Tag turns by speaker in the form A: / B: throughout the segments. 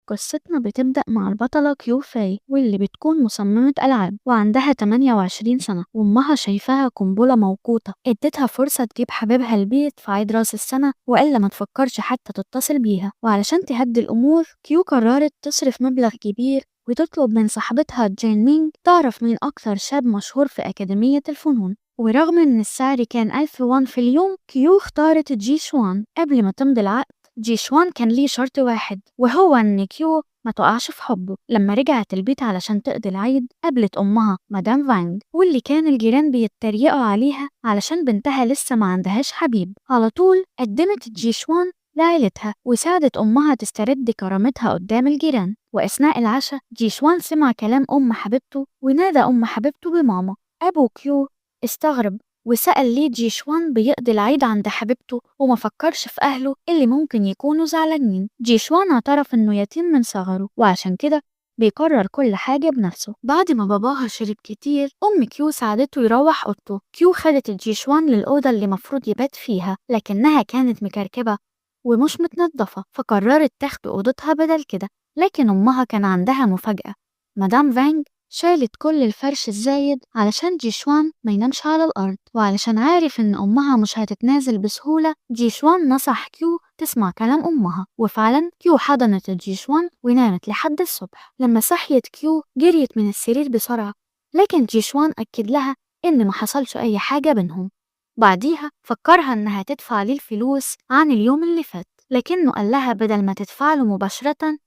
A: قصتنا بتبدأ مع البطلة كيو فاي واللي بتكون مصممة ألعاب وعندها 28 سنة، وأمها شايفاها قنبلة موقوتة ادتها فرصة تجيب حبيبها البيت في عيد راس السنة وإلا ما تفكرش حتى تتصل بيها. وعلشان تهدي الأمور كيو قررت تصرف مبلغ كبير وتطلب من صاحبتها جين مينج تعرف مين أكتر شاب مشهور في أكاديمية الفنون. ورغم إن السعر كان 1000 وون في اليوم، كيو اختارت جي شوان. قبل ما تمضي العقد، جي شوان كان ليه شرط واحد، وهو إن كيو ما تقعش في حبه. لما رجعت البيت علشان تقضي العيد، قابلت أمها مدام فانج، واللي كان الجيران بيتريقوا عليها علشان بنتها لسه ما عندهاش حبيب. على طول قدمت جي شوان لعيلتها وساعدت أمها تسترد كرامتها قدام الجيران. وأثناء العشاء جي شوان سمع كلام أم حبيبته ونادى أم حبيبته بماما. أبو كيو استغرب وسأل ليه جي شوان بيقضي العيد عند حبيبته وما فكرش في أهله اللي ممكن يكونوا زعلانين. جي شوان اعترف إنه يتيم من صغره وعشان كده بيقرر كل حاجة بنفسه. بعد ما باباها شرب كتير، أم كيو ساعدته يروح أوضته. كيو خدت جي شوان للأوضة اللي مفروض يبات فيها، لكنها كانت مكركبة ومش متنضفة، فقررت تاخد أوضتها بدل كده. لكن أمها كان عندها مفاجأة. مدام فانج شالت كل الفرش الزايد علشان جي شوان ما ينامش على الأرض، وعلشان عارف إن أمها مش هتتنازل بسهولة، جي شوان نصح كيو تسمع كلام أمها. وفعلا كيو حضنت جي شوان ونامت لحد الصبح. لما صحيت كيو جريت من السرير بسرعة، لكن جي شوان أكد لها إن ما حصلش أي حاجة بينهم. بعديها فكرها إنها تدفع ليه الفلوس عن اليوم اللي فات، لكنه قال لها بدل ما تدفع له مباشرة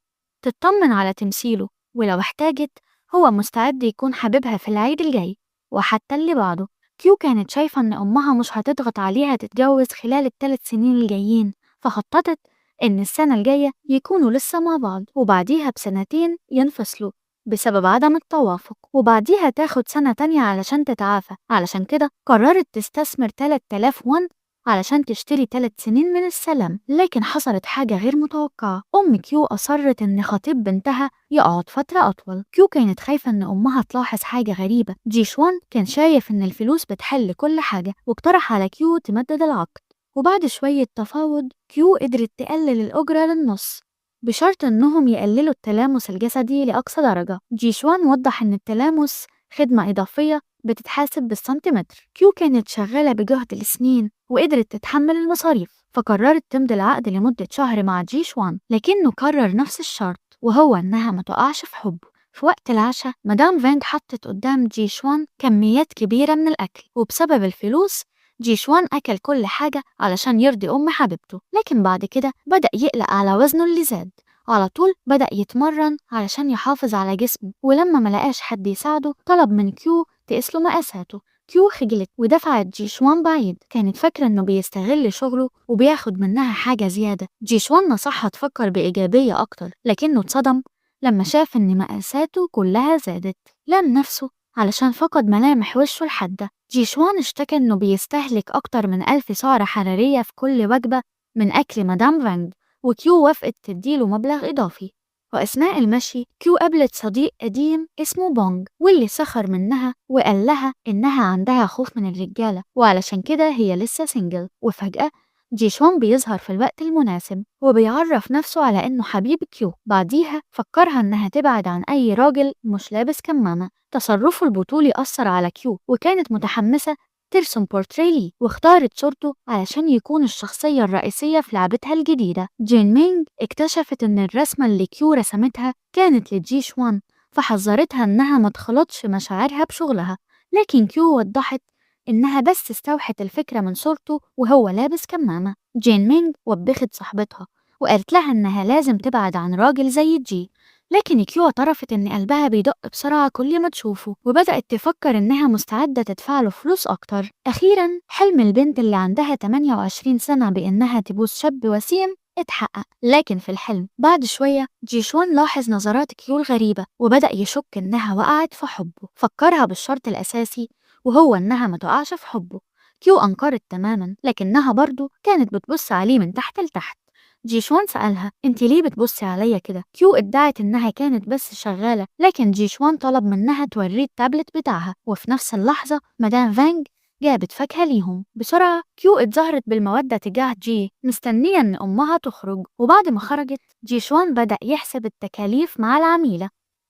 A: تطمن على تمثيله، ولو احتاجت هو مستعد يكون حبيبها في العيد الجاي وحتى اللي بعده. كيو كانت شايفة إن أمها مش هتضغط عليها تتجوز خلال ال3 سنين الجايين، فخططت إن السنة الجاية يكونوا لسه مع بعض وبعديها بسنتين ينفصلوا بسبب عدم التوافق، وبعديها تاخد سنة تانية علشان تتعافى. علشان كده قررت تستثمر 3000 وون علشان تشتري 3 سنين من السلام. لكن حصلت حاجة غير متوقعة. أم كيو أصرت إن خطيب بنتها يقعد فترة أطول. كيو كانت خايفة إن أمها تلاحظ حاجة غريبة. جي شوان كان شايف إن الفلوس بتحل كل حاجة واقترح على كيو تمدد العقد. وبعد شوية تفاوض كيو قدرت تقلل الأجرة للنص بشرط إنهم يقللوا التلامس الجسدي لأقصى درجة. جي شوان وضح إن التلامس خدمة إضافية بتتحاسب بالسنتيمتر. كيو كانت شغالة بجهد لسنين وقدرت تتحمل المصاريف، فقررت تمضي العقد لمدة شهر مع جي شوان، لكنه قرر نفس الشرط وهو إنها ما تقعش في حبه. في وقت العشاء مدام فانج حطت قدام جي شوان كميات كبيرة من الأكل، وبسبب الفلوس جي شوان أكل كل حاجة علشان يرضي أم حبيبته. لكن بعد كده بدأ يقلق على وزنه اللي زاد. على طول بدأ يتمرن علشان يحافظ على جسمه، ولما ملقاش حد يساعده طلب من كيو تقيسله مقاساته. كيو خجلت ودفعت جي شوان بعيد، كانت فاكرة إنه بيستغل شغله وبياخد منها حاجة زيادة. جي شوان نصحها تفكر بإيجابية أكتر، لكنه اتصدم لما شاف إن مقاساته كلها زادت. لام نفسه علشان فقد ملامح وشه الحادة. جي شوان اشتكى إنه بيستهلك أكتر من 1000 سعرة حرارية في كل وجبة من أكل مدام فانج، وكيو وافقت تديله مبلغ إضافي. وأثناء المشي كيو قابلت صديق قديم اسمه بونج، واللي سخر منها وقال لها إنها عندها خوف من الرجالة وعلشان كده هي لسه سنجل. وفجأة جي شوان بيظهر في الوقت المناسب وبيعرف نفسه على إنه حبيب كيو. بعديها فكرها إنها تبعد عن أي راجل مش لابس كمامة. تصرفه البطولي أثر على كيو وكانت متحمسة ترسم بورتريه ليه، واختارت صورته علشان يكون الشخصية الرئيسية في لعبتها الجديدة. جين مينج اكتشفت إن الرسمة اللي كيو رسمتها كانت لجي شوان، فحذرتها إنها ما تخلطش مشاعرها بشغلها. لكن كيو وضحت إنها بس استوحت الفكرة من صورته وهو لابس كمامة. جين مينج وبخت صاحبتها وقالت لها إنها لازم تبعد عن راجل زي جي، لكن كيو اعترفت إن قلبها بيدق بسرعة كل ما تشوفه وبدأت تفكر إنها مستعدة تدفع له فلوس أكتر. أخيرا حلم البنت اللي عندها 28 سنة بإنها تبوس شاب وسيم اتحقق. لكن في الحلم بعد شوية جي شوان لاحظ نظرات كيو الغريبة وبدأ يشك إنها وقعت في حبه. فكرها بالشرط الأساسي وهو إنها ما تقعش في حبه. كيو أنكرت تماما، لكنها برضو كانت بتبص عليه من تحت لتحت. جي شوان سألها انت ليه بتبصي عليا كده؟ كيو ادعت انها كانت بس شغالة، لكن جي شوان طلب منها توريه التابلت بتاعها. وفي نفس اللحظة مدام فانج جابت فاكهة ليهم. بسرعة كيو اتظاهرت بالمودة تجاه جي، مستنية إن أمها تخرج. وبعد ما خرجت، جيشوان بدأ يحسب التكاليف مع العميلة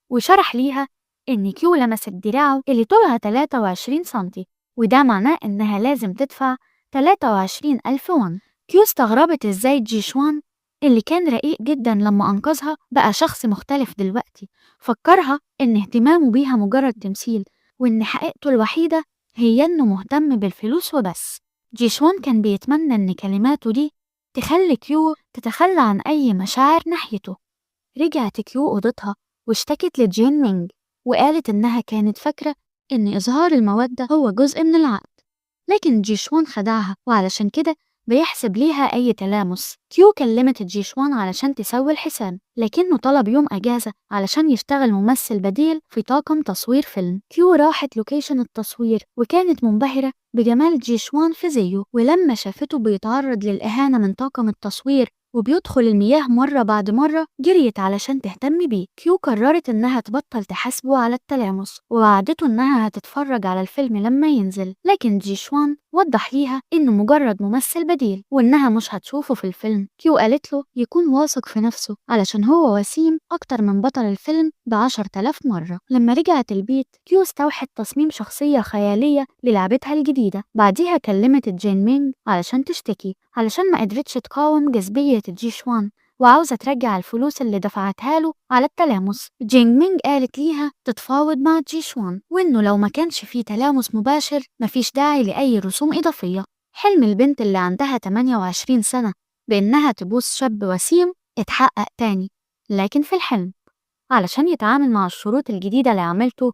A: وشرح ليها إن كيو لمست دراعه اللي طولها 23 سنتي، وده معناه إنها لازم تدفع 23 ألف وون. كيو استغربت إزاي جيشوان اللي كان رقيق جدا لما أنقذها بقى شخص مختلف دلوقتي. فكرها إن اهتمامه بيها مجرد تمثيل، وإن حقيقته الوحيدة هي إنه مهتم بالفلوس وبس. جيشوان كان بيتمنى إن كلماته دي تخلي كيو تتخلى عن أي مشاعر ناحيته. رجعت كيو أوضتها واشتكت لجين مينج، وقالت إنها كانت فاكرة إن إظهار المودة هو جزء من العقد، لكن جيشوان خدعها وعلشان كده بيحسب ليها أي تلامس. كيو كلمت جيشوان علشان تسوي الحساب، لكنه طلب يوم أجازة علشان يشتغل ممثل بديل في طاقم تصوير فيلم. كيو راحت لوكيشن التصوير وكانت منبهرة بجمال جيشوان في زيه، ولما شافته بيتعرض للإهانة من طاقم التصوير وبيدخل المياه مرة بعد مرة، جريت علشان تهتم بيه. كيو قررت إنها تبطل تحاسبه على التلامس ووعدته إنها هتتفرج على الفيلم لما ينزل، لكن جيشوان وضح ليها إنه مجرد ممثل بديل وإنها مش هتشوفه في الفيلم. كيو قالت له يكون واثق في نفسه علشان هو وسيم أكتر من بطل الفيلم ب10,000 مرة. لما رجعت البيت، كيو استوحت تصميم شخصية خيالية للعبتها الجديدة. بعديها كلمت جين مينج علشان تشتكي علشان ما قدرتش تقاوم جاذبية جيشوان وعاوزة ترجع الفلوس اللي دفعتها له على التلامس. جين مينج قالت ليها تتفاوض مع جيشوان، وإنه لو ما كانش فيه تلامس مباشر مفيش داعي لأي رسوم إضافية. حلم البنت اللي عندها 28 سنة بإنها تبوس شاب وسيم اتحقق تاني، لكن في الحلم. علشان يتعامل مع الشروط الجديدة اللي عملته،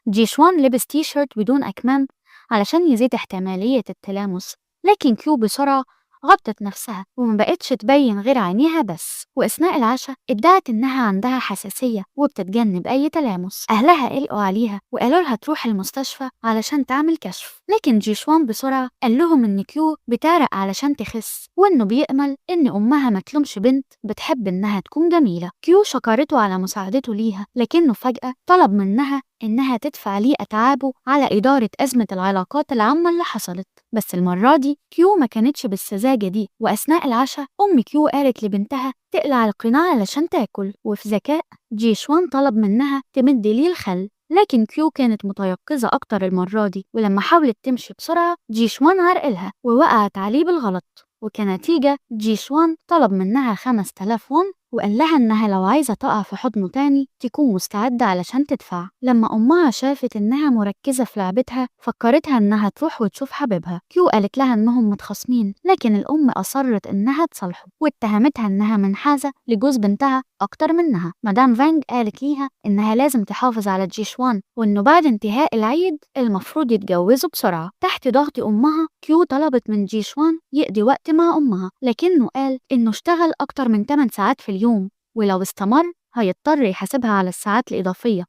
A: جيشوان لبس تي شيرت بدون أكمام علشان يزيد احتمالية التلامس، لكن كيو بسرعة غطت نفسها ومبقتش تبين غير عينيها بس. وأثناء العشاء ادعت إنها عندها حساسية وبتتجنب أي تلامس. أهلها قلقوا عليها وقالوا لها تروح المستشفى علشان تعمل كشف، لكن جيشوان بسرعة قال لهم إن كيو بتعرق علشان تخس، وإنه بيأمل إن أمها ما تلومش بنت بتحب إنها تكون جميلة. كيو شكرته على مساعدته ليها، لكنه فجأة طلب منها إنها تدفع ليه أتعابه على إدارة أزمة العلاقات العامة اللي حصلت. بس المرة دي كيو ما كانتش بالسذاجة دي، وأثناء العشاء أم كيو قالت لبنتها تقلع القناع علشان تاكل، وفي ذكاء جيشوان طلب منها تمد ليه الخل، لكن كيو كانت متيقظة أكتر المرة دي، ولما حاولت تمشي بسرعة جيشوان عرقلها ووقعت عليه بالغلط. وكنتيجة جيشوان طلب منها 5000 وون وقال لها إنها لو عايزة تقع في حضنه تاني تكون مستعدة علشان تدفع. لما أمها شافت إنها مركزة في لعبتها فكرتها إنها تروح وتشوف حبيبها. كيو قالت لها إنهم متخاصمين، لكن الأم أصرت إنها تصالحه واتهمتها إنها منحازة لجوز بنتها أكتر منها. مدام فانج قالت ليها إنها لازم تحافظ على جيشوان وإنه بعد انتهاء العيد المفروض يتجوزوا بسرعة. تحت ضغط أمها كيو طلبت من جيشوان يقضي وقت مع أمها، لكنه قال إنه اشتغل أكتر من 8 ساعات في اليوم ولو استمر هيضطر يحاسبها على الساعات الإضافية.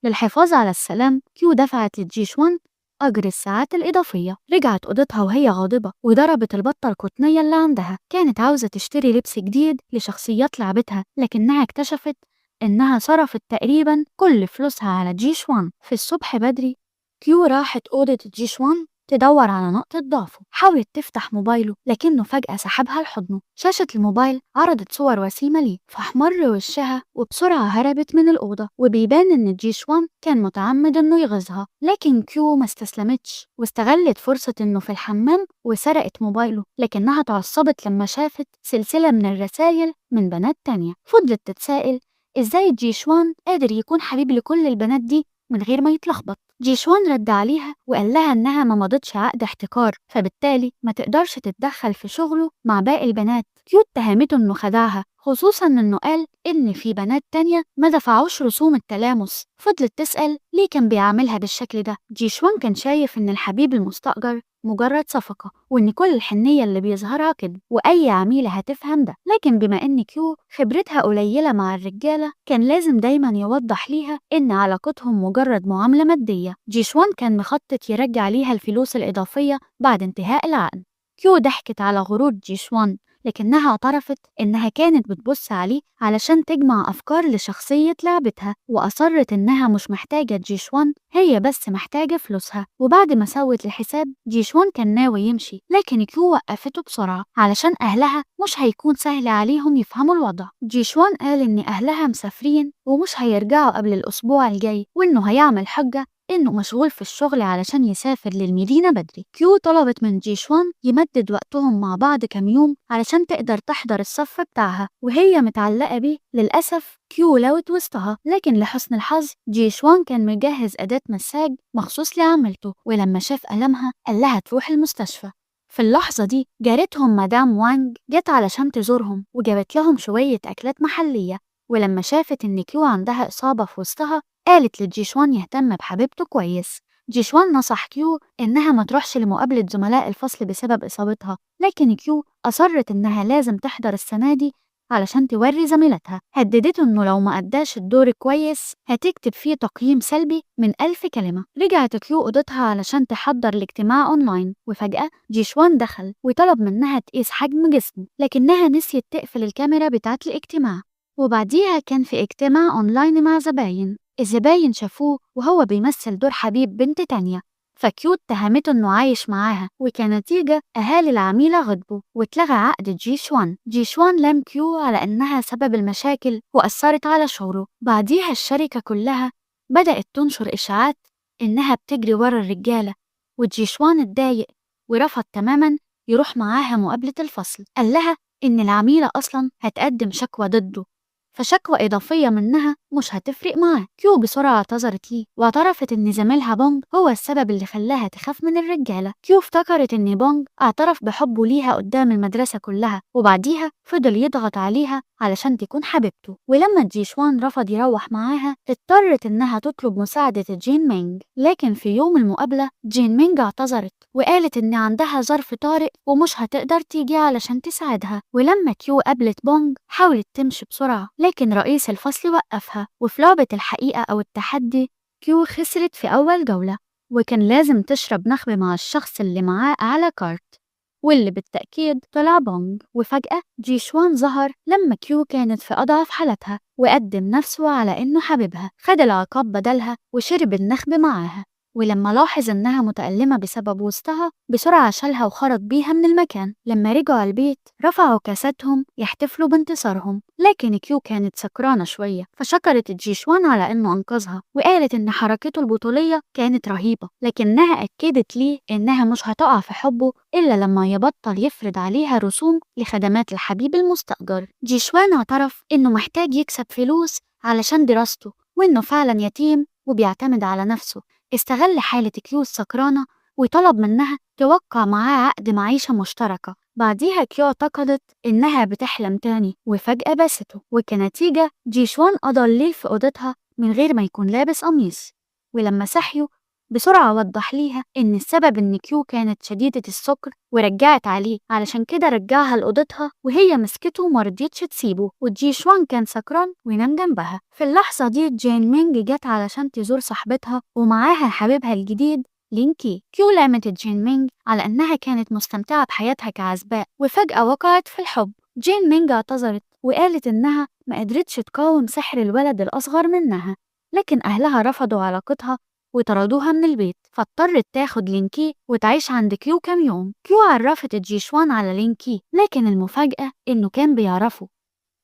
A: للحفاظ على السلام كيو دفعت لجيشوان أجر الساعات الإضافية. رجعت أوضتها وهي غاضبة وضربت البطة القطنية اللي عندها. كانت عاوزة تشتري لبس جديد لشخصيات لعبتها، لكنها اكتشفت إنها صرفت تقريبا كل فلوسها على جيشوان. في الصبح بدري كيو راحت أوضة جيشوان تدور على نقطة ضعفه. حاولت تفتح موبايله لكنه فجأة سحبها لحضنه. شاشة الموبايل عرضت صور وسيمة ليه، فاحمر وشها وبسرعة هربت من الأوضة. وبيبان إن جيشوان كان متعمد إنه يغيظها، لكن كيو ما استسلمتش واستغلت فرصة إنه في الحمام وسرقت موبايله، لكنها اتعصبت لما شافت سلسلة من الرسايل من بنات تانية. فضلت تتساءل إزاي جيشوان قادر يكون حبيب لكل البنات دي من غير ما يتلخبط. جيشوان رد عليها وقال لها إنها ما مضتش عقد احتكار، فبالتالي ما تقدرش تتدخل في شغله مع باقي البنات. كيو اتهمته إنه خدعها، خصوصا إنه قال إن في بنات تانية ما دفعوش رسوم التلامس. فضلت تسأل ليه كان بيعملها بالشكل ده. جيشوان كان شايف إن الحبيب المستأجر مجرد صفقة، وإن كل الحنية اللي بيظهرها كده، وأي عميلة هتفهم ده. لكن بما إن كيو خبرتها قليلة مع الرجالة كان لازم دايما يوضح ليها إن علاقتهم مجرد معاملة مادية. جيشوان كان مخطط يرجع ليها الفلوس الإضافية بعد انتهاء العقد. كيو ضحكت على غرور جيشوان لكنها اعترفت إنها كانت بتبص عليه علشان تجمع أفكار لشخصية لعبتها، وأصرت إنها مش محتاجة جيشوان، هي بس محتاجة فلوسها. وبعد ما سوت الحساب جيشوان كان ناوي يمشي، لكن كيو وقفته بسرعة علشان أهلها مش هيكون سهل عليهم يفهموا الوضع. جيشوان قال إن أهلها مسافرين ومش هيرجعوا قبل الأسبوع الجاي، وإنه هيعمل حجة إنه مشغول في الشغل علشان يسافر للمدينة بدري. كيو طلبت من جيشوان يمدد وقتهم مع بعض كام يوم علشان تقدر تحضر الصف بتاعها وهي متعلقة بيه. للأسف كيو لوت وسطها، لكن لحسن الحظ جيشوان كان مجهز أداة مساج مخصوص لعملته، ولما شاف ألمها قال لها تروح المستشفى. في اللحظة دي جارتهم مدام وانج جت علشان تزورهم وجابت لهم شوية أكلات محلية، ولما شافت إن كيو عندها إصابة في وسطها قالت لجيشوان يهتم بحبيبته كويس. جيشوان نصح كيو إنها ما تروحش لمقابلة زملاء الفصل بسبب إصابتها، لكن كيو أصرت إنها لازم تحضر السنة دي علشان توري زميلتها. هددته إنه لو ما أداش الدور كويس هتكتب فيه تقييم سلبي من 1000 كلمة. رجعت كيو أوضتها علشان تحضر الاجتماع أونلاين، وفجأة جيشوان دخل وطلب منها تقيس حجم جسمه، لكنها نسيت تقفل الكاميرا بتاعت الاجتماع. وبعديها كان في اجتماع أونلاين مع زباين، الزباين شافوه وهو بيمثل دور حبيب بنت تانية، فكيوت اتهمته إنه عايش معاها، وكنتيجة أهالي العميلة غضبوا واتلغى عقد جيشوان. جيشوان لام كيو على إنها سبب المشاكل وأثرت على شغله. بعديها الشركة كلها بدأت تنشر إشاعات إنها بتجري ورا الرجالة، وجيشوان اتضايق ورفض تماما يروح معاها مقابلة الفصل. قال لها إن العميلة أصلا هتقدم شكوى ضده، فشكوى إضافية منها مش هتفرق معاه. كيو بسرعة اعتذرت ليه واعترفت إن زميلها بونج هو السبب اللي خلاها تخاف من الرجالة. كيو افتكرت إن بونج اعترف بحبه ليها قدام المدرسة كلها، وبعديها فضل يضغط عليها علشان تكون حبيبته. ولما جيشوان رفض يروح معاها اضطرت إنها تطلب مساعدة جين مينج، لكن في يوم المقابلة جين مينج اعتذرت وقالت إن عندها ظرف طارئ ومش هتقدر تيجي علشان تساعدها. ولما كيو قابلت بونج حاولت تمشي بسرعة، لكن رئيس الفصل وقفها. وفي لعبة الحقيقة أو التحدي كيو خسرت في أول جولة، وكان لازم تشرب نخبة مع الشخص اللي معاه أعلى كارت، واللي بالتأكيد طلع بونج. وفجأة جيشوان ظهر لما كيو كانت في أضعف حالتها وقدم نفسه على إنه حبيبها، خد العقاب بدلها وشرب النخبة معاها. ولما لاحظ إنها متألمة بسبب وسطها بسرعة شالها وخرج بيها من المكان. لما رجعوا البيت رفعوا كاساتهم يحتفلوا بانتصارهم، لكن كيو كانت سكرانة شوية فشكرت جيشوان على إنه أنقذها، وقالت إن حركته البطولية كانت رهيبة، لكنها أكدت ليه إنها مش هتقع في حبه إلا لما يبطل يفرض عليها رسوم لخدمات الحبيب المستأجر. جيشوان اعترف إنه محتاج يكسب فلوس علشان دراسته، وإنه فعلا يتيم وبيعتمد على نفسه. استغل حالة كيو السكرانة وطلب منها توقع معاه عقد معيشة مشتركة. بعديها كيو اعتقدت إنها بتحلم تاني وفجأة بسته، وكنتيجة جيشوان قضى الليل في أوضتها من غير ما يكون لابس قميص. ولما صحيوا بسرعة وضح ليها إن السبب إن كيو كانت شديدة السكر ورجعت عليه، علشان كده رجعها لأوضتها وهي مسكته ومرضيتش تسيبه، وجيشوان كان سكران ونام جنبها. في اللحظة دي جين مينج جت علشان تزور صاحبتها ومعاها حبيبها الجديد لينكي. كيو لامت جين مينج على إنها كانت مستمتعة بحياتها كعزباء وفجأة وقعت في الحب. جين مينج اعتذرت وقالت إنها ما قدرتش تقاوم سحر الولد الأصغر منها، لكن أهلها رفضوا علاقتها وطردوها من البيت، فاضطرت تاخد لينكي وتعيش عند كيو كام يوم. كيو عرفت جيشوان على لينكي، لكن المفاجأة إنه كان بيعرفه،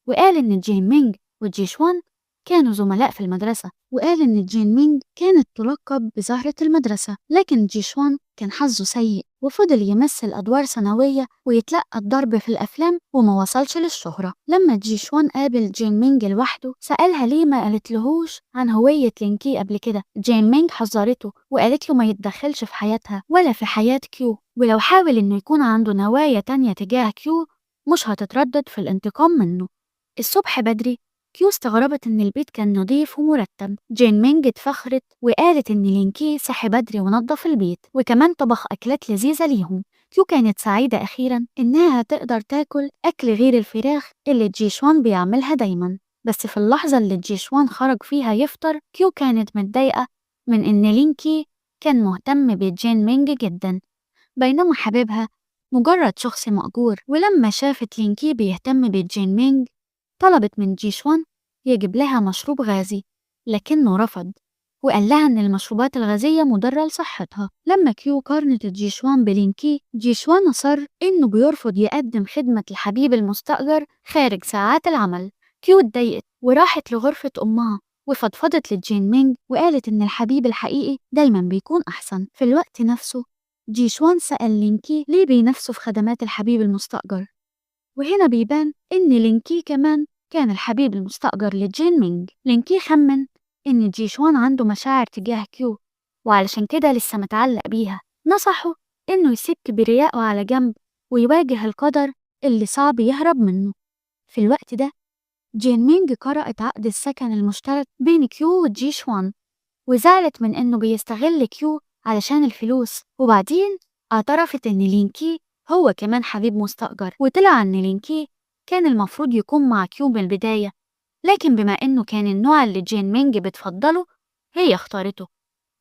A: وقال إن جين مينج وجيشوان كانوا زملاء في المدرسة، وقال إن جين مينج كانت تلقب بزهرة المدرسة، لكن جيشوان كان حظه سيء وفضل يمثل أدوار ثانوية ويتلقى الضرب في الأفلام وما وصلش للشهرة. لما جيشوان قابل جين مينج لوحده سألها ليه ما قالتلهوش عن هوية لينكي قبل كده. جين مينج حذرته وقالت له ما يتدخلش في حياتها ولا في حياة كيو، ولو حاول إنه يكون عنده نوايا تانية تجاه كيو مش هتتردد في الانتقام منه. الصبح بدري كيو استغربت إن البيت كان نظيف ومرتب. جين مينج اتفخرت وقالت إن لينكي صحي بدري ونظف البيت وكمان طبخ أكلات لذيذة ليهم. كيو كانت سعيدة أخيرا إنها تقدر تاكل أكل غير الفراخ اللي جيشوان بيعملها دايما. بس في اللحظة اللي جيشوان خرج فيها يفطر كيو كانت متضايقة من إن لينكي كان مهتم بجين مينج جدا، بينما حبيبها مجرد شخص مأجور. ولما شافت لينكي بيهتم بجين مينج طلبت من جيشوان يجيب لها مشروب غازي، لكنه رفض وقال لها إن المشروبات الغازية مضرة لصحتها. لما كيو قارنت جيشوان بلينكي، جيشوان أصر إنه بيرفض يقدم خدمة الحبيب المستأجر خارج ساعات العمل. كيو اتضايقت وراحت لغرفة أمها وفضفضت لجين مينج وقالت إن الحبيب الحقيقي دايما بيكون أحسن. في الوقت نفسه جيشوان سأل لينكي ليه بينافسوا في خدمات الحبيب المستأجر، وهنا بيبان إن لينكي كمان كان الحبيب المستأجر لجين مينج. لينكي خمن إن جيشوان عنده مشاعر تجاه كيو وعلشان كده لسه متعلق بيها. نصحه إنه يسيب كبرياءه على جنب ويواجه القدر اللي صعب يهرب منه. في الوقت ده جين مينج قرأت عقد السكن المشترك بين كيو وجيشوان وزعلت من إنه بيستغل كيو علشان الفلوس. وبعدين اعترفت إن لينكي هو كمان حبيب مستأجر، وطلع إن لينكي كان المفروض يكون مع كيو من البداية، لكن بما إنه كان النوع اللي جين مينج بتفضله هي اختارته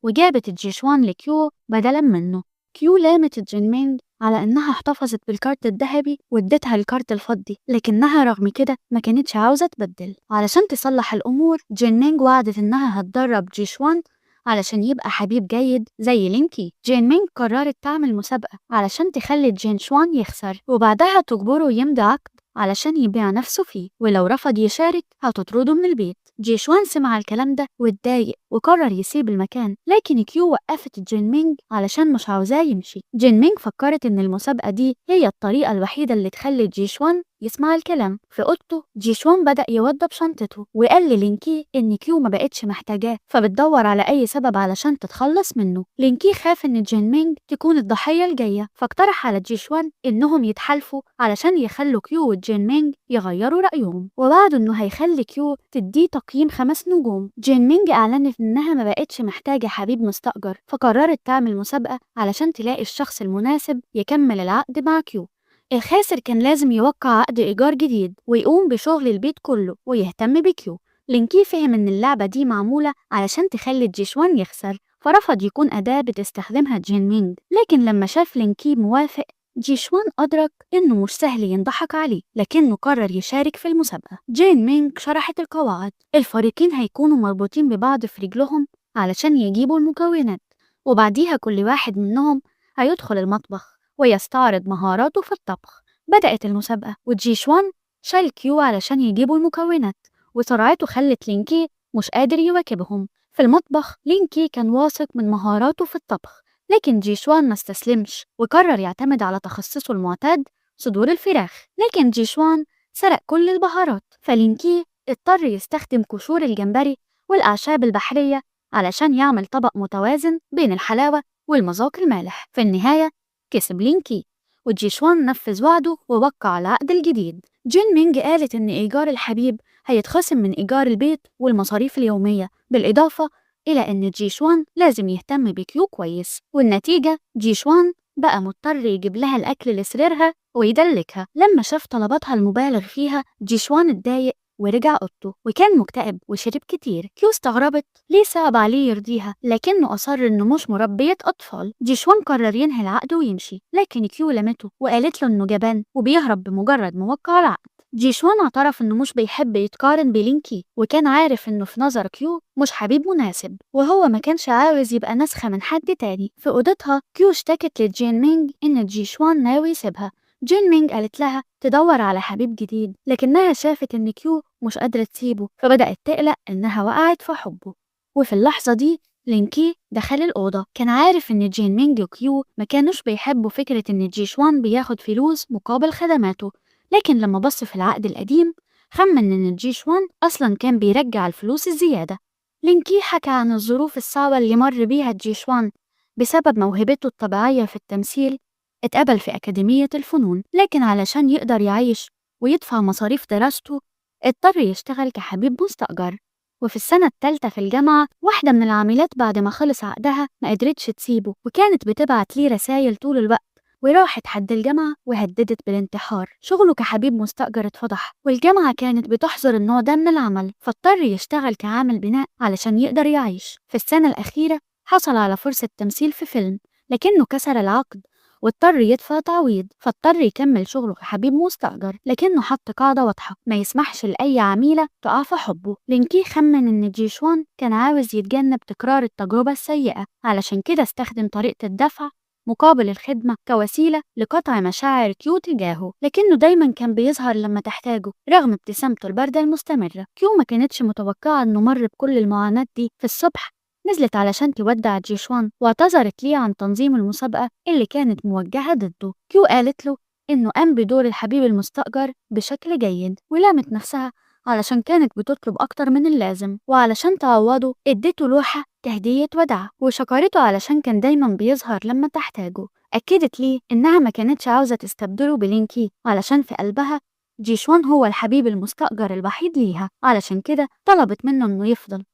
A: وجابت الجيشوان لكيو بدلا منه. كيو لامت جين مينج على إنها احتفظت بالكارت الذهبي وادتها الكارت الفضي، لكنها رغم كده ما كانتش عاوزة تبدل. علشان تصلح الأمور جين مينج وعدت إنها هتدرب جيشوان علشان يبقى حبيب جيد زي لينكي. جين مينج قررت تعمل مسابقة علشان تخلي جين شوان يخسر وبعدها تجبره يمضي عقد علشان يبيع نفسه فيه، ولو رفض يشارك هتطرده من البيت. جيشوان سمع الكلام ده واتضايق وقرر يسيب المكان، لكن كيو وقفت جين مينج علشان مش عاوزاه يمشي. جين مينج فكرت إن المسابقة دي هي الطريقة الوحيدة اللي تخلي جيشوان يسمع الكلام. في أوضته جيشوان بدأ يوضب شنطته وقال للينكي إن كيو ما بقتش محتاجاه فبتدور على أي سبب علشان تتخلص منه. لينكي خاف إن جين مينج تكون الضحية الجاية فاقترح على جيشوان إنهم يتحالفوا علشان يخلوا كيو وجين مينج يغيروا رأيهم، ووعدوا إنه هيخلي كيو تديه تقييم 5 نجوم. جين مينج أعلنت إنها ما بقتش محتاجة حبيب مستأجر فقررت تعمل مسابقة علشان تلاقي الشخص المناسب يكمل العقد مع كيو. الخاسر كان لازم يوقع عقد إيجار جديد ويقوم بشغل البيت كله ويهتم بكيو. لينكي فهم إن اللعبة دي معمولة علشان تخلي جيشوان يخسر فرفض يكون أداة بتستخدمها جين مينج، لكن لما شاف لينكي موافق جيشوان أدرك إنه مش سهل ينضحك عليه لكنه قرر يشارك في المسابقة. جين مينج شرحت القواعد، الفريقين هيكونوا مربوطين ببعض في رجلهم علشان يجيبوا المكونات، وبعديها كل واحد منهم هيدخل المطبخ ويستعرض مهاراته في الطبخ. بدأت المسابقة وجيشوان شال كيو علشان يجيبوا المكونات وسرعته خلت لينكي مش قادر يواكبهم. في المطبخ لينكي كان واثق من مهاراته في الطبخ، لكن جيشوان ما استسلمش وقرر يعتمد على تخصصه المعتاد صدور الفراخ، لكن جيشوان سرق كل البهارات فلينكي اضطر يستخدم قشور الجمبري والأعشاب البحرية علشان يعمل طبق متوازن بين الحلاوة والمذاق المالح. في النهاية كسب لينكي وجيشوان نفذ وعده ووقع العقد الجديد. جين مينج قالت إن إيجار الحبيب هيتخصم من إيجار البيت والمصاريف اليومية، بالإضافة إلى إن جيشوان لازم يهتم بكيو كويس، والنتيجة جيشوان بقى مضطر يجيب لها الأكل لسريرها ويدلكها. لما شاف طلباتها المبالغ فيها جيشوان اتضايق ورجع أوضته وكان مكتئب وشرب كتير. كيو استغربت ليه صعب عليه يرضيها لكنه أصر إنه مش مربية أطفال. جيشوان قرر ينهي العقد ويمشي، لكن كيو لمته وقالت له إنه جبان وبيهرب بمجرد موقع العقد. جيشوان اعترف إنه مش بيحب يتقارن بلينكي وكان عارف إنه في نظر كيو مش حبيب مناسب وهو ما كانش عاوز يبقى نسخة من حد تاني. في أوضتها كيو اشتكت لجين مينج إن جيشوان ناوي يسيبها. جين مينج قالت لها تدور على حبيب جديد، لكنها شافت إن كيو مش قادرة تسيبه فبدأت تقلق إنها وقعت في حبه. وفي اللحظة دي لينكي دخل الأوضة، كان عارف إن جين مينج وكيو ما كانوش بيحبوا فكرة إن جيشوان بياخد فلوس مقابل خدماته، لكن لما بص في العقد القديم خمن إن جيشوان أصلا كان بيرجع الفلوس الزيادة. لينكي حكى عن الظروف الصعبة اللي مر بيها جيشوان بسبب موهبته الطبيعية في التمثيل. اتقبل في أكاديمية الفنون، لكن علشان يقدر يعيش ويدفع مصاريف دراسته اضطر يشتغل كحبيب مستأجر. وفي السنة الثالثة في الجامعة واحدة من العاملات بعد ما خلص عقدها ما قدرتش تسيبه وكانت بتبعت ليه رسايل طول الوقت، وراحت حد الجامعة وهددت بالانتحار. شغله كحبيب مستأجر اتفضح والجامعة كانت بتحظر النوع ده من العمل فاضطر يشتغل كعامل بناء علشان يقدر يعيش. في السنة الأخيرة حصل على فرصة تمثيل في فيلم لكنه كسر العقد واضطر يدفع تعويض، فاضطر يكمل شغله كحبيب مستأجر، لكنه حط قاعدة واضحة ما يسمحش لأي عميلة تقع في حبه. لينكي خمن إن جيشوان كان عاوز يتجنب تكرار التجربة السيئة، علشان كده استخدم طريقة الدفع مقابل الخدمة كوسيلة لقطع مشاعر كيو تجاهه، لكنه دايما كان بيظهر لما تحتاجه رغم ابتسامته الباردة المستمرة. كيو ما كانتش متوقعة إنه مر بكل المعاناة دي. في الصبح نزلت علشان تودع جيشوان واعتذرت ليه عن تنظيم المسابقة اللي كانت موجهة ضده. كيو قالت له إنه قام بدور الحبيب المستأجر بشكل جيد، ولامت نفسها علشان كانت بتطلب أكتر من اللازم، وعلشان تعوضه اديته لوحة كهدية وداع وشكرته علشان كان دايما بيظهر لما تحتاجه. أكدت ليه إنها ما كانتش عاوزة تستبدله بلينكي، علشان في قلبها جيشوان هو الحبيب المستأجر الوحيد ليها، علشان كده طلبت منه إنه يفضل.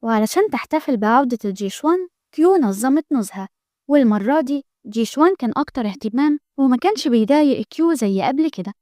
A: وعلشان تحتفل بعودة الجيشوان، كيو نظمت نزهة، والمرة دي جيشوان كان أكتر اهتمام وما كانش بيضايق كيو زي قبل كده.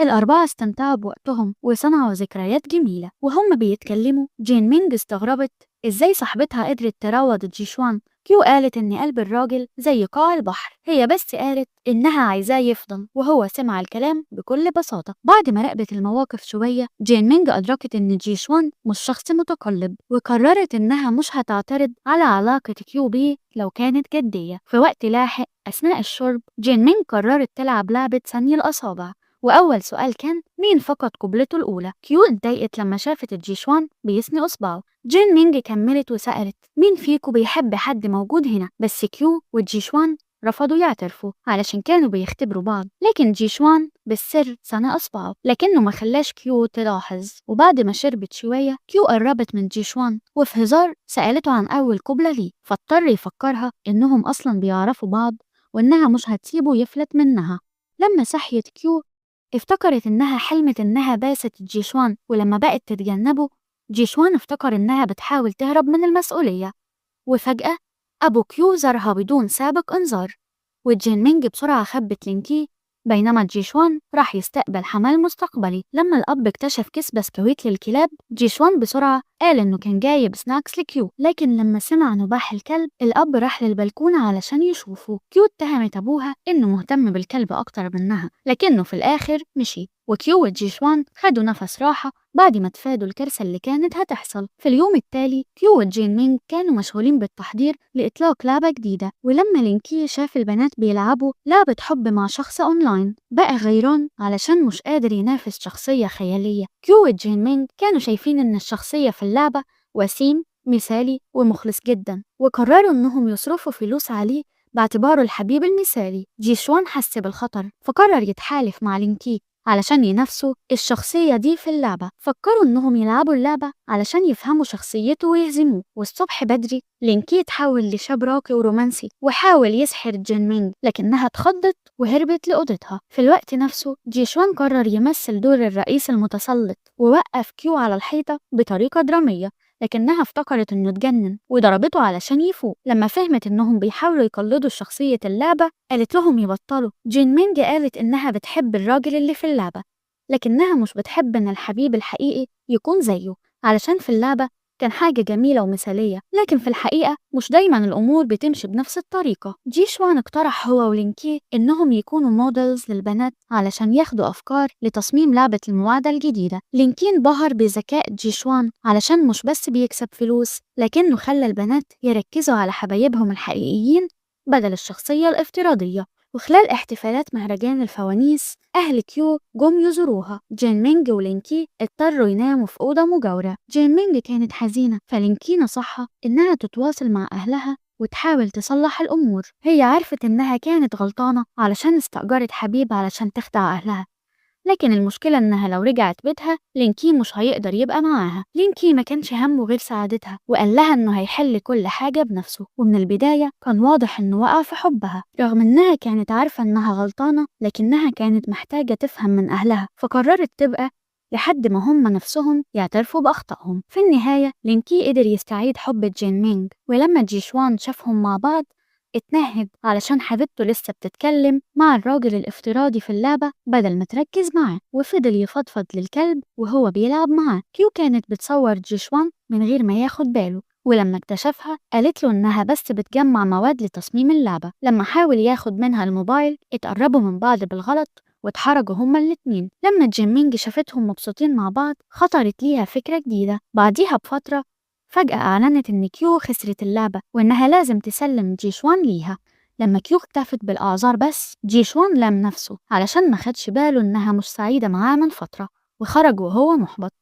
A: الأربعة استمتعوا بوقتهم وصنعوا ذكريات جميلة. وهم بيتكلموا جين مينج استغربت إزاي صاحبتها قدرت تروض جيشوان. كيو قالت إن قلب الراجل زي قاع البحر، هي بس قالت إنها عايزاه يفضل، وهو سمع الكلام بكل بساطة. بعد ما راقبت المواقف شوية، جين مينج أدركت إن جيشوان مش شخص متقلب، وقررت إنها مش هتعترض على علاقة كيو بيه لو كانت جدية. في وقت لاحق أثناء الشرب، جين مينج قررت تلعب لعبة ثاني الأصابع، وأول سؤال كان مين فقد قبلته الأولى. كيو اتضايقت لما شافت الجيشوان بيثني إصبعه. جين مينج كملت وسألت مين فيكو بيحب حد موجود هنا، بس كيو والجيشوان رفضوا يعترفوا علشان كانوا بيختبروا بعض. لكن جيشوان بالسر ثنى إصبعه، لكنه ما خلاش كيو تلاحظ. وبعد ما شربت شوية، كيو قربت من جيشوان وفي هزار سألته عن أول قبلة ليه، فاضطر يفكرها إنهم أصلا بيعرفوا بعض وإنها مش هتسيبه يفلت منها. لما صحيت كيو افتكرت إنها حلمت إنها باست جيشوان، ولما بقت تتجنبه جيشوان افتكر إنها بتحاول تهرب من المسؤولية. وفجأة أبو كيو زارها بدون سابق إنذار، وجين مينج بسرعة خبت لينكي، بينما جيشوان راح يستقبل حمل مستقبلي. لما الأب اكتشف كيس بسكويت للكلاب، جيشوان بسرعة قال إنه كان جايب سناكس لكيو، لكن لما سمع نباح الكلب الأب راح للبلكونة علشان يشوفه. كيو اتهمت أبوها إنه مهتم بالكلب أكتر منها، لكنه في الآخر مشي، وكيو وجيشوان خدوا نفس راحة بعد ما تفادوا الكارثة اللي كانت هتحصل. في اليوم التالي كيو وجين مينج كانوا مشغولين بالتحضير لإطلاق لعبة جديدة، ولما لينكي شاف البنات بيلعبوا لعبة حب مع شخص أونلاين بقى غيران علشان مش قادر ينافس شخصية خيالية. كيو وجين مينج كانوا شايفين إن الشخصية في اللعبة وسيم مثالي ومخلص جدا، وقرروا إنهم يصرفوا فلوس عليه باعتباره الحبيب المثالي. جيشوان حس بالخطر فقرر يتحالف مع لينكي علشان ينافسوا الشخصية دي في اللعبة. فكروا إنهم يلعبوا اللعبة علشان يفهموا شخصيته ويهزموه. والصبح بدري لينكي اتحول لشاب راقي ورومانسي وحاول يسحر جين مينج، لكنها اتخضت وهربت لأوضتها. في الوقت نفسه جيشوان قرر يمثل دور الرئيس المتسلط ووقف كيو على الحيطة بطريقة درامية، لكنها افتكرت إنه اتجنن وضربته علشان يفوق. لما فهمت إنهم بيحاولوا يقلدوا شخصية اللعبة قالت لهم يبطلوا. جين مينج قالت إنها بتحب الراجل اللي في اللعبة، لكنها مش بتحب إن الحبيب الحقيقي يكون زيه، علشان في اللعبة كان حاجة جميلة ومثالية، لكن في الحقيقة مش دايما الأمور بتمشي بنفس الطريقة. جيشوان اقترح هو ولينكي إنهم يكونوا موديلز للبنات علشان ياخدوا أفكار لتصميم لعبة المواعدة الجديدة. لينكي انبهر بذكاء جيشوان علشان مش بس بيكسب فلوس، لكنه خلى البنات يركزوا على حبايبهم الحقيقيين بدل الشخصية الافتراضية. وخلال احتفالات مهرجان الفوانيس أهل كيو جم يزوروها. جين مينج ولينكي اضطروا يناموا في أوضة مجاورة. جين مينج كانت حزينة فلينكي نصحها إنها تتواصل مع أهلها وتحاول تصلح الأمور. هي عرفت إنها كانت غلطانة علشان استأجرت حبيب علشان تخدع أهلها، لكن المشكلة إنها لو رجعت بيتها لينكي مش هيقدر يبقى معاها. لينكي ما كانش همه غير سعادتها وقال لها إنه هيحل كل حاجة بنفسه، ومن البداية كان واضح إنه وقع في حبها. رغم إنها كانت عارفة إنها غلطانة، لكنها كانت محتاجة تفهم من أهلها، فقررت تبقى لحد ما هم نفسهم يعترفوا بأخطائهم. في النهاية لينكي قدر يستعيد حب جين مينج، ولما جيشوان شافهم مع بعض اتنهد علشان حبيبته لسه بتتكلم مع الراجل الافتراضي في اللعبة بدل ما تركز معاه، وفضل يفضفض للكلب وهو بيلعب معاه. كيو كانت بتصور جيشوان من غير ما ياخد باله، ولما اكتشفها قالت له إنها بس بتجمع مواد لتصميم اللعبة. لما حاول ياخد منها الموبايل اتقربوا من بعض بالغلط واتحرجوا هما الاتنين. لما جينمينج شافتهم مبسوطين مع بعض خطرت ليها فكرة جديدة. بعديها بفترة فجأة أعلنت إن كيو خسرت اللعبة وإنها لازم تسلم جيشوان ليها. لما كيو اكتفت بالأعذار بس جيشوان لام نفسه علشان ما خدش باله إنها مش سعيدة معاه من فترة وخرج وهو محبط.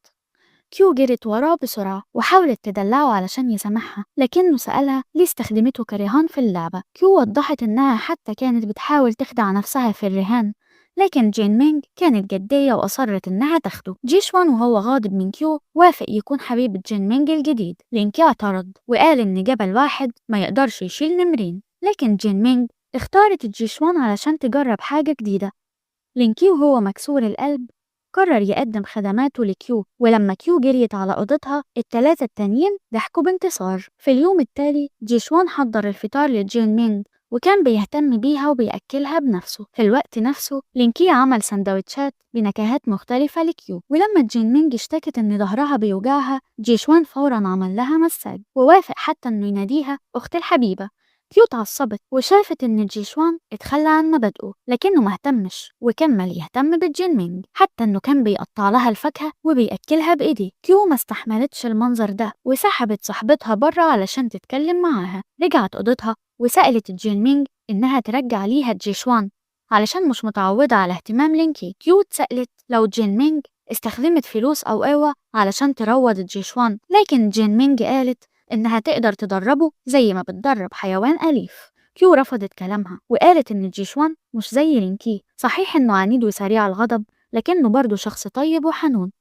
A: كيو جرت وراه بسرعة وحاولت تدلعه علشان يسامحها لكنه سألها ليه استخدمته كرهان في اللعبة. كيو وضحت إنها حتى كانت بتحاول تخدع نفسها في الرهان لكن جين مينج كانت جدية وأصرت إنها تاخده. جيشوان وهو غاضب من كيو وافق يكون حبيب جين مينج الجديد. لينكي اعترض وقال إن جبل واحد ما يقدرش يشيل نمرين لكن جين مينج اختارت جيشوان علشان تجرب حاجة جديدة. لينكي وهو مكسور القلب قرر يقدم خدماته لكيو ولما كيو جريت على أوضتها التلاتة التانيين ضحكوا بانتصار. في اليوم التالي جيشوان حضر الفطار لجين مينج وكان بيهتم بيها وبيأكلها بنفسه. في الوقت نفسه لينكي عمل سندوتشات بنكهات مختلفة لكيو. ولما جين مينج اشتكت إن ظهرها بيوجعها جيشوان فورا عمل لها مساج ووافق حتى إنه يناديها أخت الحبيبة. كيو اتعصبت وشافت إن جيشوان اتخلى عن مبادئه لكنه مهتمش وكمل يهتم بالجين مينج حتى إنه كان بيقطع لها الفاكهة وبيأكلها بإيديه. كيو ما استحملتش المنظر ده وسحبت صاحبتها بره علشان تتكلم معاها. رجعت أوضتها وسألت جين مينج إنها ترجع ليها جيشوان علشان مش متعودة على اهتمام لينكي. كيو اتسألت لو جين مينج استخدمت فلوس أو قوة علشان تروض جيشوان لكن جين مينج قالت إنها تقدر تدربه زي ما بتدرب حيوان أليف. كيو رفضت كلامها وقالت إن جيشوان مش زي لينكي. صحيح إنه عنيد وسريع الغضب لكنه برضه شخص طيب وحنون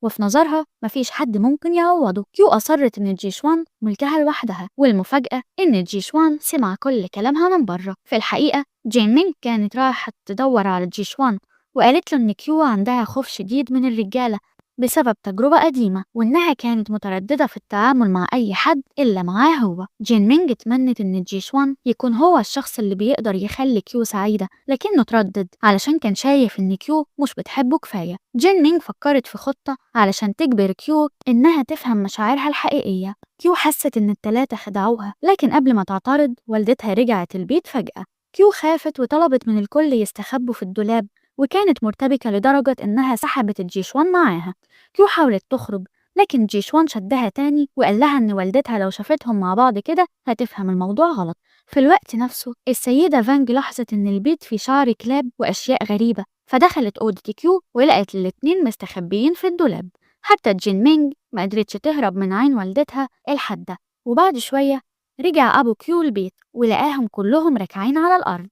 A: وفي نظرها مفيش حد ممكن يعوضه. كيو أصرت إن جيشوان ملكها لوحدها والمفاجأة إن جيشوان سمع كل كلامها من بره. في الحقيقة جين مينج كانت رايحة تدور على جيشوان وقالت له إن كيو عندها خوف شديد من الرجالة بسبب تجربة قديمة وإنها كانت مترددة في التعامل مع أي حد إلا معاه هو. جين مينج تمنت إن جيشوان يكون هو الشخص اللي بيقدر يخلي كيو سعيدة لكنه تردد علشان كان شايف إن كيو مش بتحبه كفاية. جين مينج فكرت في خطة علشان تجبر كيو إنها تفهم مشاعرها الحقيقية. كيو حست إن التلاتة خدعوها لكن قبل ما تعترض والدتها رجعت البيت فجأة. كيو خافت وطلبت من الكل يستخبوا في الدولاب وكانت مرتبكة لدرجة إنها سحبت جيشوان معاها. كيو حاولت تخرج لكن جيشوان شدها تاني وقال لها إن والدتها لو شافتهم مع بعض كده هتفهم الموضوع غلط. في الوقت نفسه السيدة فانج لاحظت إن البيت فيه شعر كلاب وأشياء غريبة فدخلت أوضة كيو ولقت الاتنين مستخبيين في الدولاب. حتى جين مينج ما قدرتش تهرب من عين والدتها الحادة. وبعد شوية رجع أبو كيو البيت ولقاهم كلهم راكعين على الأرض.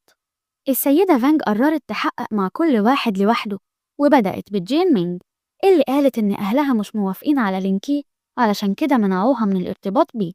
A: السيدة فانج قررت تحقق مع كل واحد لوحده وبدأت بجين مينج اللي قالت إن أهلها مش موافقين على لينكي علشان كده منعوها من الارتباط بيه.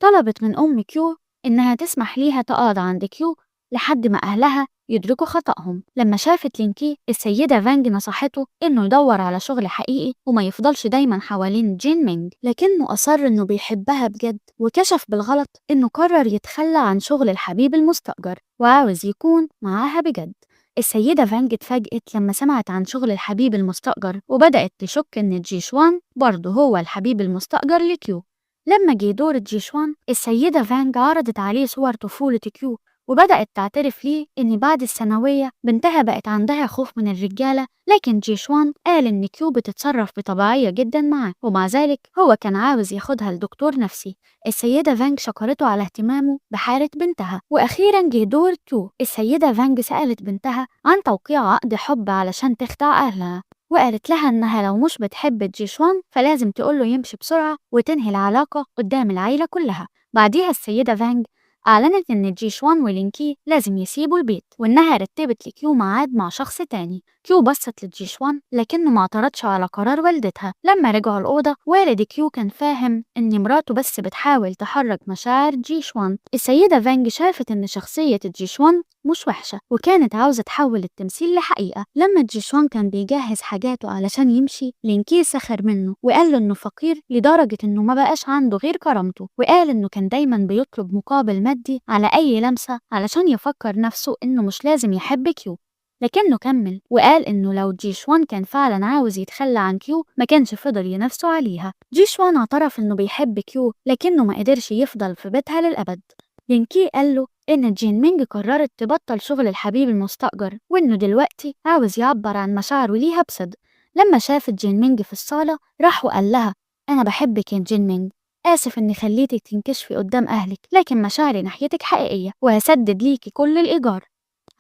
A: طلبت من أم كيو إنها تسمح ليها تقعد عند كيو لحد ما أهلها يدركوا خطأهم. لما شافت لينكي السيدة فانج نصحته إنه يدور على شغل حقيقي وما يفضلش دايما حوالين جين مينج لكنه أصر إنه بيحبها بجد وكشف بالغلط إنه قرر يتخلى عن شغل الحبيب المستأجر وعاوز يكون معاها بجد. السيدة فانج اتفاجئت لما سمعت عن شغل الحبيب المستأجر وبدأت تشك إن جيشوان برضه هو الحبيب المستأجر لكيو. لما جه دور جيشوان السيدة فانج عرضت عليه صور طفولة كيو وبدأت تعترف ليه إن بعد الثانوية بنتها بقت عندها خوف من الرجالة لكن جيشوان قال إن كيو بتتصرف بطبيعية جدا معاه ومع ذلك هو كان عاوز ياخدها لدكتور نفسي. السيدة فانج شكرته على اهتمامه بحالة بنتها. وأخيرا جه دور كيو. السيدة فانج سألت بنتها عن توقيع عقد حب علشان تخدع أهلها وقالت لها إنها لو مش بتحب جيشوان فلازم تقوله يمشي بسرعة وتنهي العلاقة قدام العيلة كلها. بعديها السيدة فانج أعلنت إن جيشوان ولينكي لازم يسيبوا البيت وإنها رتبت لكيو ميعاد مع شخص تاني. كيو بصت لجيشوان لكنه ما اعترضش على قرار والدتها. لما رجعوا الأوضة والد كيو كان فاهم إن مراته بس بتحاول تحرك مشاعر جيشوان. السيدة فانج شافت إن شخصية جيشوان مش وحشة وكانت عاوزة تحول التمثيل لحقيقة. لما جيشوان كان بيجهز حاجاته علشان يمشي لينكي سخر منه وقال له إنه فقير لدرجة إنه ما بقاش عنده غير كرامته وقال إنه كان دايما بيطلب مقابل مادي على أي لمسة علشان يفكر نفسه إنه مش لازم يحب كيو. لكنه كمل وقال إنه لو جيشوان كان فعلا عاوز يتخلى عن كيو ما كانش فضل ينافسه عليها. جيشوان اعترف إنه بيحب كيو لكنه ما قدرش يفضل في بيتها للأبد. لينكي قال له إن جين مينج قررت تبطل شغل الحبيب المستأجر وإنه دلوقتي عاوز يعبر عن مشاعره ليها بصدق. لما شافت جين مينج في الصالة راح وقال لها أنا بحبك يا جين مينج، آسف إني خليتك تنكشفي قدام أهلك، لكن مشاعري ناحيتك حقيقية وهسدد ليكي كل الإيجار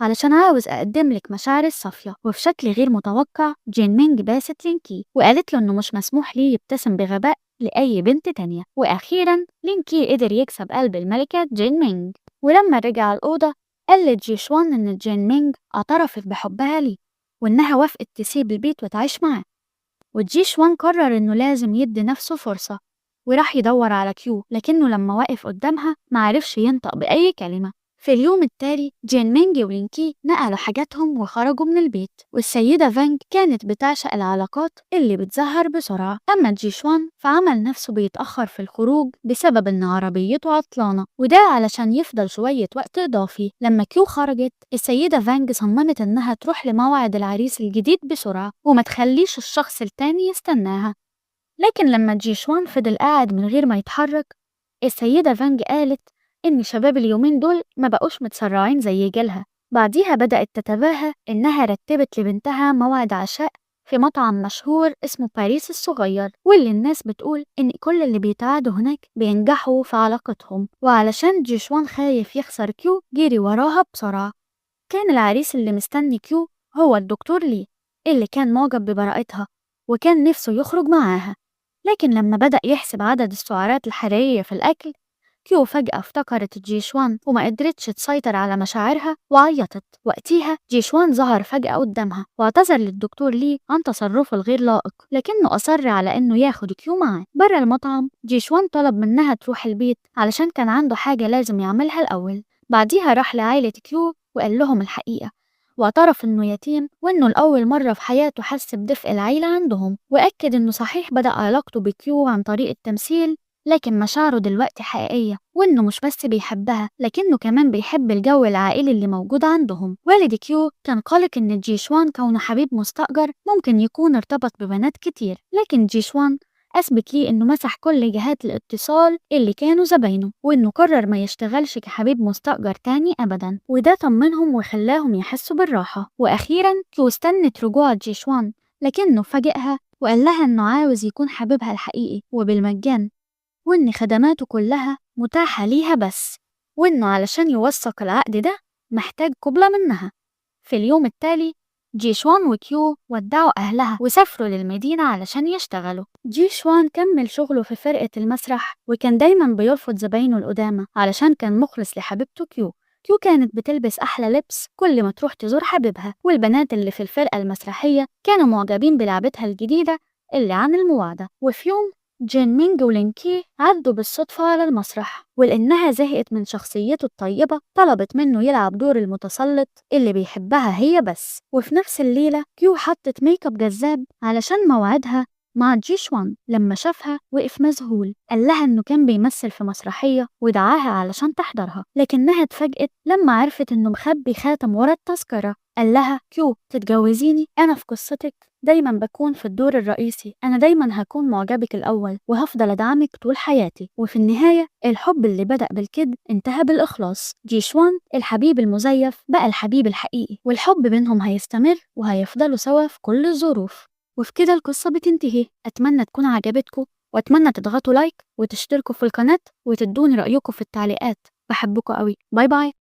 A: علشان عاوز أقدم لك مشاعري الصافية. وفي شكل غير متوقع جين مينج باست لينكي وقالت له إنه مش مسموح ليه يبتسم بغباء لأي بنت تانية. وأخيرا لينكي قدر يكسب قلب الملكة جين مينج. ولما رجع الأوضة قال لجيشوان إن جين مينج اعترفت بحبها ليه وإنها وافقت تسيب البيت وتعيش معاه. وجيشوان قرر إنه لازم يدي نفسه فرصة وراح يدور على كيو، لكنه لما وقف قدامها معرفش ينطق بأي كلمة. في اليوم التالي جين مينج ولينكي نقلوا حاجاتهم وخرجوا من البيت، والسيدة فانج كانت بتعشق العلاقات اللي بتزهر بسرعة. أما جيشوان فعمل نفسه بيتأخر في الخروج بسبب إن عربيته عطلانة، وده علشان يفضل شوية وقت إضافي. لما كيو خرجت السيدة فانج صممت إنها تروح لموعد العريس الجديد بسرعة وما تخليش الشخص التاني يستناها. لكن لما جيشوان فضل قاعد من غير ما يتحرك السيدة فانج قالت إن شباب اليومين دول ما بقوش متسرعين زي جيلها. بعديها بدأت تتباهى إنها رتبت لبنتها موعد عشاء في مطعم مشهور اسمه باريس الصغير، واللي الناس بتقول إن كل اللي بيتعادوا هناك بينجحوا في علاقتهم. وعلشان جيشوان خايف يخسر كيو جري وراها بسرعة. كان العريس اللي مستني كيو هو الدكتور لي اللي كان معجب ببراءتها وكان نفسه يخرج معاها. لكن لما بدأ يحسب عدد السعرات الحرارية في الأكل كيو فجأة افتكرت جيشوان وما قدرتش تسيطر على مشاعرها وعيطت. وقتها جيشوان ظهر فجأة قدامها واعتذر للدكتور لي عن تصرفه الغير لائق، لكنه أصر على إنه ياخد كيو معاه. برا المطعم جيشوان طلب منها تروح البيت علشان كان عنده حاجة لازم يعملها الأول. بعديها راح لعائلة كيو وقال لهم الحقيقة واعترف إنه يتيم وإنه لأول مرة في حياته حس بدفء العيلة عندهم، وأكد إنه صحيح بدأ علاقته بكيو عن طريق التمثيل لكن مشاعره دلوقتي حقيقية، وإنه مش بس بيحبها لكنه كمان بيحب الجو العائلي اللي موجود عندهم. والد كيو كان قلق إن جيشوان كونه حبيب مستأجر ممكن يكون ارتبط ببنات كتير، لكن جيشوان أثبت ليه إنه مسح كل جهات الاتصال اللي كانوا زباينه وإنه قرر ما يشتغلش كحبيب مستأجر تاني أبدا، وده طمنهم وخلاهم يحسوا بالراحة. وأخيرا كيو استنت رجوع جيشوان لكنه فاجئها وقال لها إنه عاوز يكون حبيبها الحقيقي وبالمجان، وإن خدماته كلها متاحة ليها بس، وإنه علشان يوثق العقد ده محتاج قبلة منها. في اليوم التالي جيشوان وكيو ودعوا أهلها وسافروا للمدينة علشان يشتغلوا. جيشوان كمل شغله في فرقة المسرح وكان دايما بيرفض زباينه القدامى علشان كان مخلص لحبيبته كيو. كيو كانت بتلبس أحلى لبس كل ما تروح تزور حبيبها، والبنات اللي في الفرقة المسرحية كانوا معجبين بلعبتها الجديدة اللي عن المواعدة. وفي يوم جين مينج ولينكي عدوا بالصدفة على المسرح، ولأنها زهقت من شخصيته الطيبة طلبت منه يلعب دور المتسلط اللي بيحبها هي بس. وفي نفس الليلة كيو حطت ميك اب جذاب علشان موعدها مع جيشوان. لما شافها وقف مذهول، قال لها إنه كان بيمثل في مسرحية ودعاها علشان تحضرها، لكنها اتفاجئت لما عرفت إنه مخبي خاتم ورا التذكرة. قال لها كيو تتجوزيني؟ أنا في قصتك دايما بكون في الدور الرئيسي، أنا دايما هكون معجبك الأول وهفضل أدعمك طول حياتي. وفي النهاية الحب اللي بدأ بالكذب انتهى بالإخلاص. جيشوان الحبيب المزيف بقى الحبيب الحقيقي، والحب بينهم هيستمر وهيفضلوا سوا في كل الظروف. وفي كده القصة بتنتهي. أتمنى تكون عجبتكم وأتمنى تضغطوا لايك وتشتركوا في القناة وتدوني رأيكم في التعليقات. بحبكم قوي. باي باي.